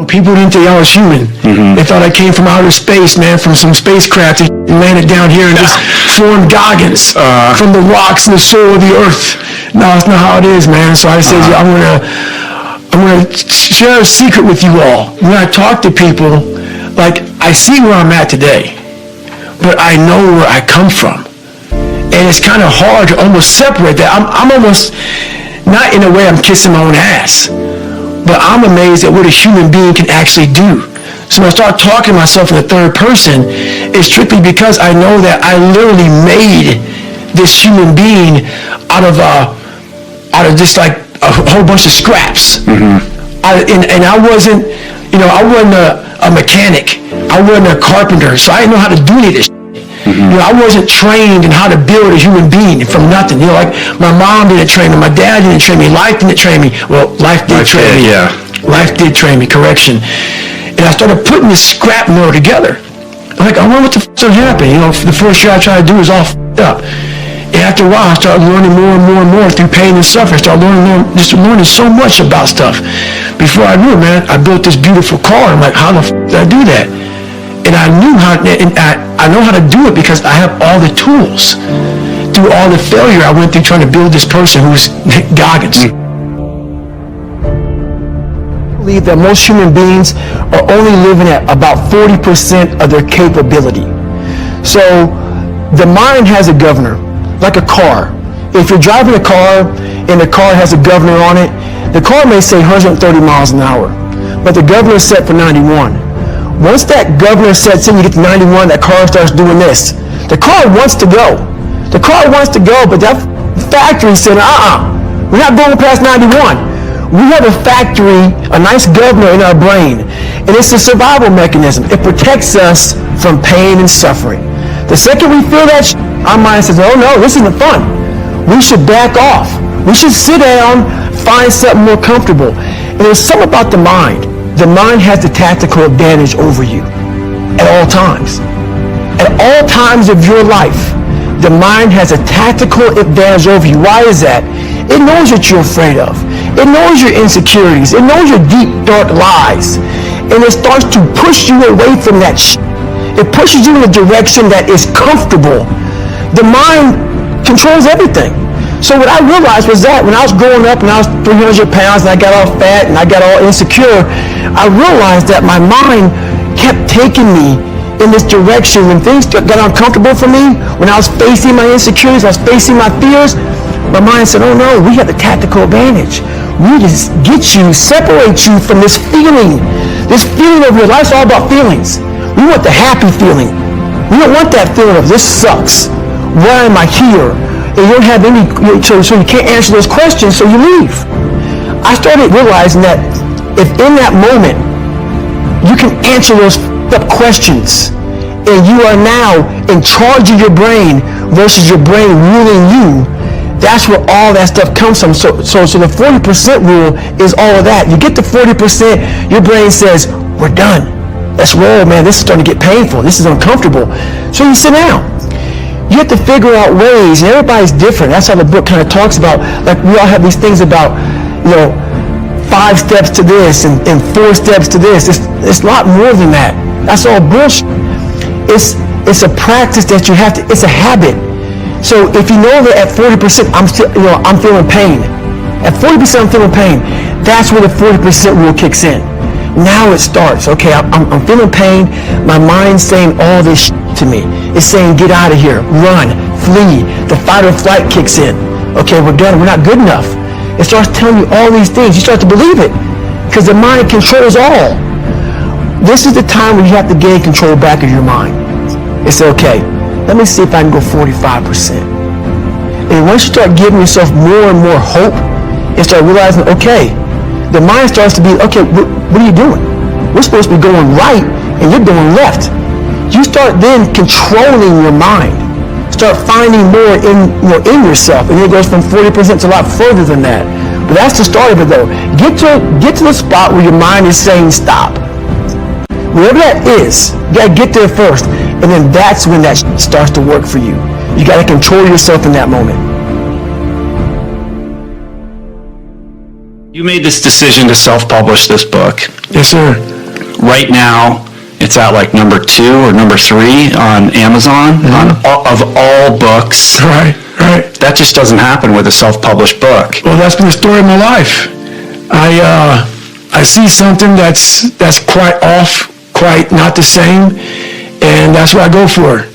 People didn't think I was human. They thought I came from outer space, man, from some spacecraft and landed down here and just formed Goggins from the rocks and the soul of the earth. No, that's not how it is, man. So I said, I'm gonna share a secret with you all. When I talk to people, like, I see where I'm at today, but I know where I come from. And it's kind of hard to almost separate that. I'm almost, not in a way I'm kissing my own ass, but I'm amazed at what a human being can actually do. So when I start talking to myself in the third person, it's strictly because I know that I literally made this human being out of just like a whole bunch of scraps. And I wasn't, I wasn't a mechanic. I wasn't a carpenter, so I didn't know how to do any of this. I wasn't trained in how to build a human being from nothing. Like my mom didn't train me, my dad didn't train me, life didn't train me. Well, life did train me. Yeah. Life did train me, correction. And I started putting this scrap metal together. I'm like, I wonder what the f***'s gonna happen. The first year I tried to do was all f***ed up. And after a while, I started learning more and more and more through pain and suffering. I started learning so much about stuff. Before I knew it, man, I built this beautiful car. I'm like, how the f*** did I do that? And I knew how, and I know how to do it because I have all the tools. Through all the failure I went through trying to build this person who's Goggins. I believe that most human beings are only living at about 40% of their capability. So the mind has a governor, like a car. If you're driving a car and the car has a governor on it, the car may say 130 miles an hour, but the governor is set for 91. Once that governor sets in, you get to 91, that car starts doing this. The car wants to go. The car wants to go, but that factory said, we're not going past 91. We have a factory, a nice governor in our brain, and it's a survival mechanism. It protects us from pain and suffering. The second we feel that our mind says, oh no, this isn't fun. We should back off. We should sit down, find something more comfortable. And there's something about the mind. The mind has the tactical advantage over you at all times. At all times of your life, the mind has a tactical advantage over you. Why is that? It knows what you're afraid of. It knows your insecurities. It knows your deep, dark lies. And it starts to push you away from that shit. It pushes you in a direction that is comfortable. The mind controls everything. So what I realized was that when I was growing up and I was 300 pounds and I got all fat and I got all insecure, I realized that my mind kept taking me in this direction. When things got uncomfortable for me, when I was facing my insecurities, I was facing my fears, my mind said, oh no, we have the tactical advantage. We just get you, separate you from this feeling of your life. It's all about feelings. We want the happy feeling. We don't want that feeling of this sucks. Why am I here? And you don't have any, so you can't answer those questions, so you leave. I started realizing that if in that moment you can answer those questions and you are now in charge of your brain versus your brain ruling you, that's where all that stuff comes from. So the 40% rule is all of that. You get to 40%, your brain says, we're done. Let's roll, man. This is starting to get painful. This is uncomfortable. So you sit down. You have to figure out ways, and everybody's different. That's how the book kind of talks about, like we all have these things about, 5 steps to this and 4 steps to this. It's a lot more than that. That's all bullshit. It's a practice that you have to, it's a habit. So if you know that at 40% I'm feeling pain. At 40% I'm feeling pain. That's where the 40% rule kicks in. Now it starts. Okay, I'm feeling pain. My mind's saying all this shit to me. It's saying get out of here, run, flee. The fight or flight kicks in. Okay, we're done. We're not good enough. It starts telling you all these things. You start to believe it because the mind controls all. This is the time when you have to gain control back of your mind. It's okay. Let me see if I can go 45%. And once you start giving yourself more and more hope and start realizing, okay, the mind starts to be, okay, what are you doing? We're supposed to be going right and you're going left. You start then controlling your mind. Start finding more in yourself, and it goes from 40% to a lot further than that. But that's the start of it, though. Get to the spot where your mind is saying stop. Wherever that is, you gotta get there first, and then that's when that starts to work for you. You gotta control yourself in that moment. You made this decision to self-publish this book. Yes, sir. Right now, it's at like number 2 or number 3 on Amazon of all books. Right. That just doesn't happen with a self-published book. Well, that's been the story of my life. I see something that's quite off, quite not the same, and that's what I go for.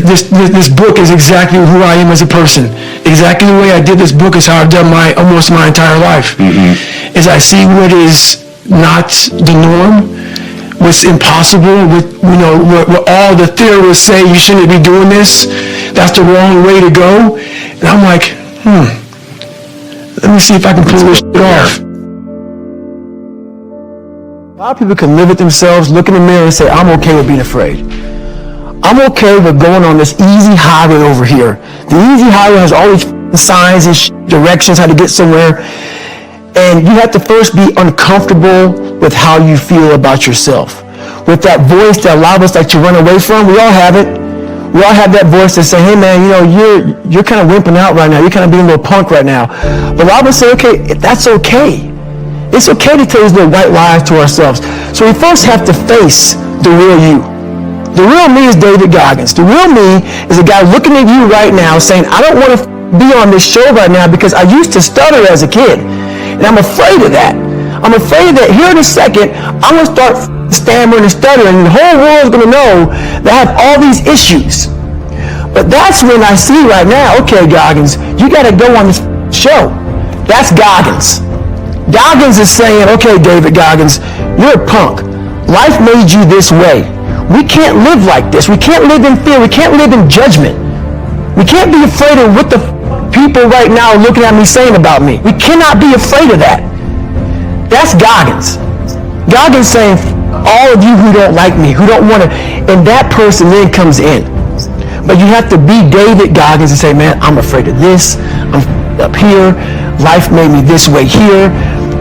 This book is exactly who I am as a person. Exactly the way I did this book is how I've done almost my entire life. Is I see what is not the norm, what's impossible, what all the theorists say you shouldn't be doing this. That's the wrong way to go. And I'm like, let me see if I can pull this shit off. A lot of people can live with themselves, look in the mirror and say, I'm okay with being afraid. I'm okay with going on this easy highway over here. The easy highway has all these signs and directions how to get somewhere. And you have to first be uncomfortable with how you feel about yourself. With that voice that a lot of us like to run away from, we all have it. We all have that voice that say, hey man, you're kind of wimping out right now. You're kind of being a little punk right now. But a lot of us say, okay, that's okay. It's okay to tell these little white lies to ourselves. So we first have to face the real you. The real me is David Goggins. The real me is a guy looking at you right now saying, I don't want to be on this show right now because I used to stutter as a kid. And I'm afraid of that. I'm afraid that here in a second, I'm going to start stammering and stuttering, and the whole world's going to know that I have all these issues. But that's when I see right now, okay, Goggins, you got to go on this show. That's Goggins. Goggins is saying, okay, David Goggins, you're a punk. Life made you this way. We can't live like this. We can't live in fear. We can't live in judgment. We can't be afraid of what the people right now are looking at me saying about me. We cannot be afraid of that. That's Goggins. Goggins saying, all of you who don't like me, who don't want to, and that person then comes in. But you have to be David Goggins and say, man, I'm afraid of this. I'm up here. Life made me this way here.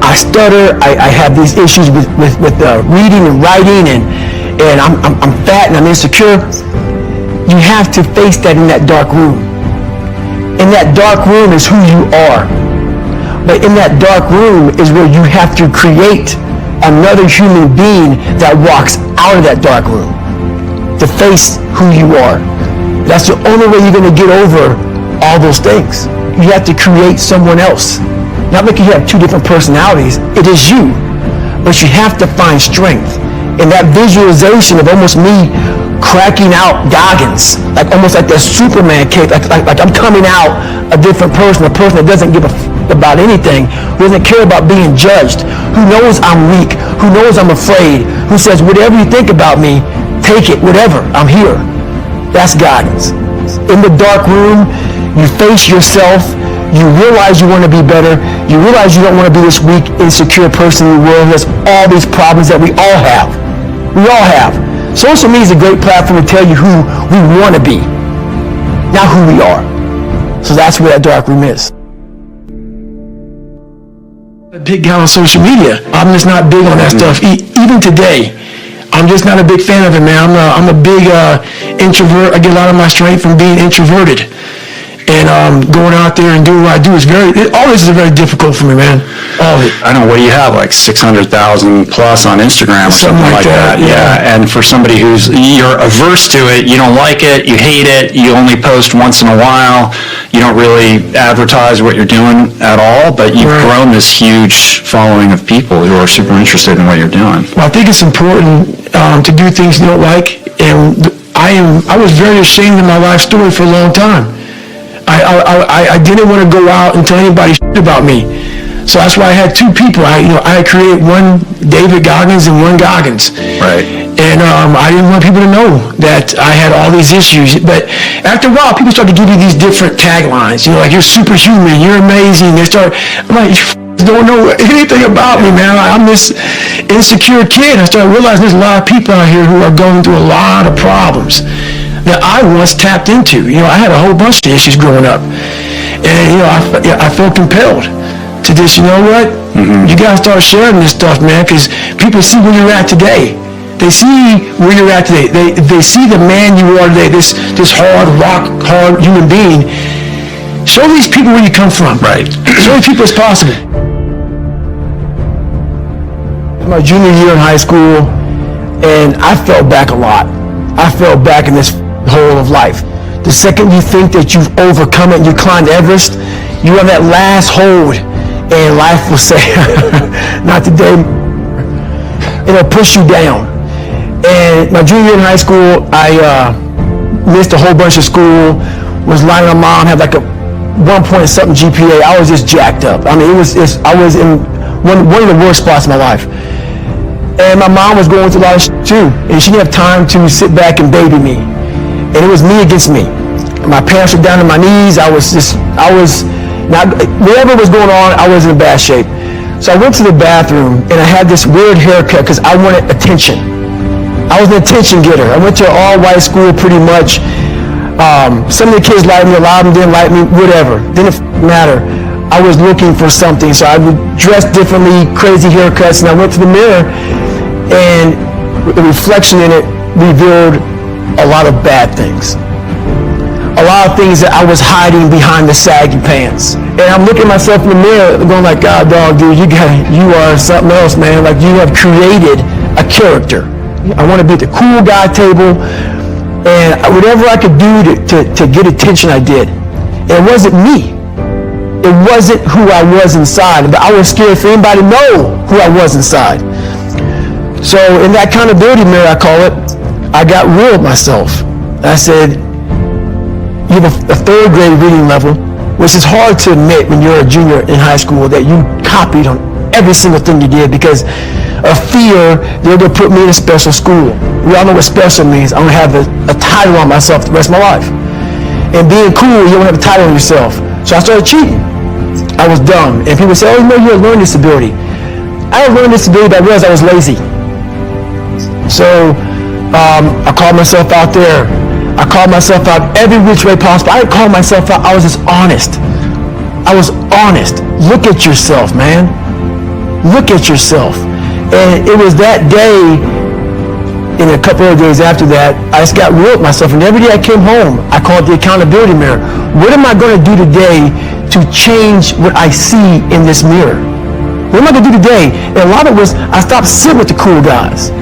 I stutter. I have these issues with reading and writing, and I'm fat and I'm insecure. You have to face that in that dark room. In that dark room is who you are. But in that dark room is where you have to create another human being that walks out of that dark room to face who you are. That's the only way you're going to get over all those things. You have to create someone else. Not like you have two different personalities. It is you. But you have to find strength. And that visualization of almost me cracking out Goggins, almost like that Superman cape, like I'm coming out a different person, a person that doesn't give a about anything, who doesn't care about being judged, who knows I'm weak, who knows I'm afraid, who says, whatever you think about me, take it, whatever, I'm here. That's Goggins. In the dark room, you face yourself, you realize you want to be better, you realize you don't want to be this weak, insecure person in the world who has all these problems that we all have. We all have. Social media is a great platform to tell you who we want to be, not who we are. So that's where that dark room is. A big guy on social media. I'm just not big on that stuff. Even today, I'm just not a big fan of it, man. I'm a big introvert. I get a lot of my strength from being introverted. And going out there and doing what I do is all this is very difficult for me, man. All of it. I know, what do you have, like 600,000 plus on Instagram or something like that? Yeah. And for somebody you're averse to it, you don't like it, you hate it, you only post once in a while, you don't really advertise what you're doing at all, but you've grown this huge following of people who are super interested in what you're doing. Well, I think it's important to do things you don't like, and I was very ashamed of my life story for a long time. I didn't want to go out and tell anybody shit about me. So that's why I had two people. I created one David Goggins and one Goggins. Right. And I didn't want people to know that I had all these issues. But after a while, people started to give you these different taglines. Like, you're superhuman, you're amazing. I'm like, you don't know anything about me, man. I'm this insecure kid. I started realizing there's a lot of people out here who are going through a lot of problems that I once tapped into. I had a whole bunch of issues growing up. And, I felt compelled to just, you know what? You got to start sharing this stuff, man, because people see where you're at today. They see where you're at today. They see the man you are today, this hard, rock-hard human being. Show these people where you come from. Right. Show these people it's possible. my junior year in high school, and I fell back a lot. I fell back in this hole of life. The second you think that you've overcome it and you climbed Everest, you have that last hold, and life will say, not today. It'll push you down. And my junior year in high school, I missed a whole bunch of school, was lying on mom, had like a 1 point something GPA. I was just jacked up. I mean, I was in one of the worst spots in my life. And my mom was going through a lot of shit too, and she didn't have time to sit back and baby me. And it was me against me. My parents were down on my knees. I was not, whatever was going on, I was in bad shape. So I went to the bathroom, and I had this weird haircut because I wanted attention. I was an attention getter. I went to an all-white school pretty much. Some of the kids liked me, a lot of them didn't like me, whatever. Didn't matter. I was looking for something, so I would dress differently, crazy haircuts, and I went to the mirror, and the reflection in it revealed a lot of bad things. A lot of things that I was hiding behind the saggy pants. And I'm looking at myself in the mirror going like, God, dog, dude, you are something else, man. Like, you have created a character. I want to be at the cool guy table, and whatever I could do to get attention, I did. And it wasn't me. It wasn't who I was inside. But I was scared for anybody to know who I was inside. So in that accountability mirror, I call it, I got real with myself. And I said, you have a third grade reading level, which is hard to admit when you're a junior in high school that you copied on every single thing you did because of fear they're going to put me in a special school. We all know what special means. I'm going to have a title on myself the rest of my life. And being cool, you don't have a title on yourself. So I started cheating. I was dumb. And people say, oh, you know, you have a learning disability. I had a learning disability, but I realized I was lazy. So I called myself out there. I called myself out every which way possible. I didn't call myself out. I was just honest. I was honest. Look at yourself, man. Look at yourself. And it was that day, and a couple of days after that, I just got real with myself. And every day I came home, I called it the accountability mirror. What am I going to do today to change what I see in this mirror? What am I going to do today? And a lot of it was, I stopped sitting with the cool guys.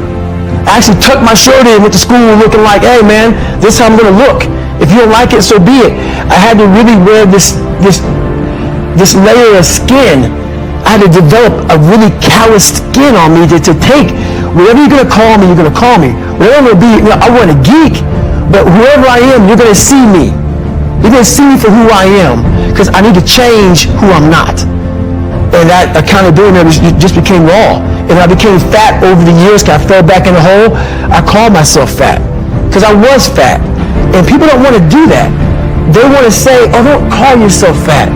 I actually tucked my shirt in, went to school looking like, hey man, this is how I'm going to look. If you don't like it, so be it. I had to really wear this layer of skin. I had to develop a really callous skin on me to take whatever you're going to call me, you're going to call me. Whatever it be, I wasn't a geek, but whoever I am, you're going to see me. You're going to see me for who I am because I need to change who I'm not. And that accountability just became raw. And I became fat over the years because I fell back in the hole. I called myself fat because I was fat. And people don't want to do that. They want to say, oh, don't call yourself fat.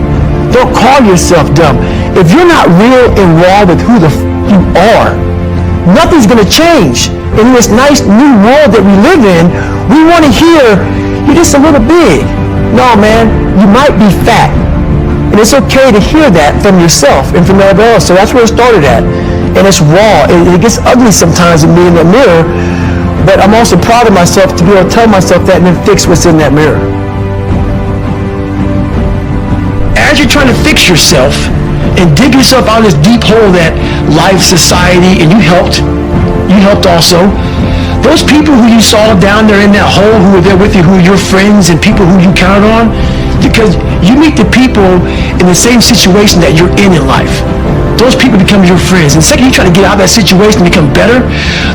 Don't call yourself dumb. If you're not real and raw with who you are, nothing's going to change. In this nice new world that we live in, we want to hear, you're just a little big. No, man, you might be fat. And it's okay to hear that from yourself and from everybody else. So that's where it started at. And it's raw. It gets ugly sometimes in me in the mirror, but I'm also proud of myself to be able to tell myself that and then fix what's in that mirror. As you're trying to fix yourself and dig yourself out of this deep hole that life, society, and you helped also, those people who you saw down there in that hole who were there with you, who are your friends and people who you counted on, because you meet the people in the same situation that you're in life. Those people become your friends. And the second you try to get out of that situation and become better,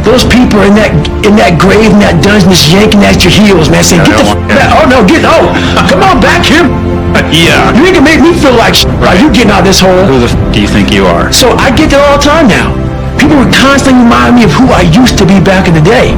those people are in that grave, in that dungeon, just yanking at your heels, man, saying, get the come on back here. Yeah. You ain't gonna make me feel like right. You getting out of this hole. Who the do you think you are? So I get that all the time now. People would constantly remind me of who I used to be back in the day.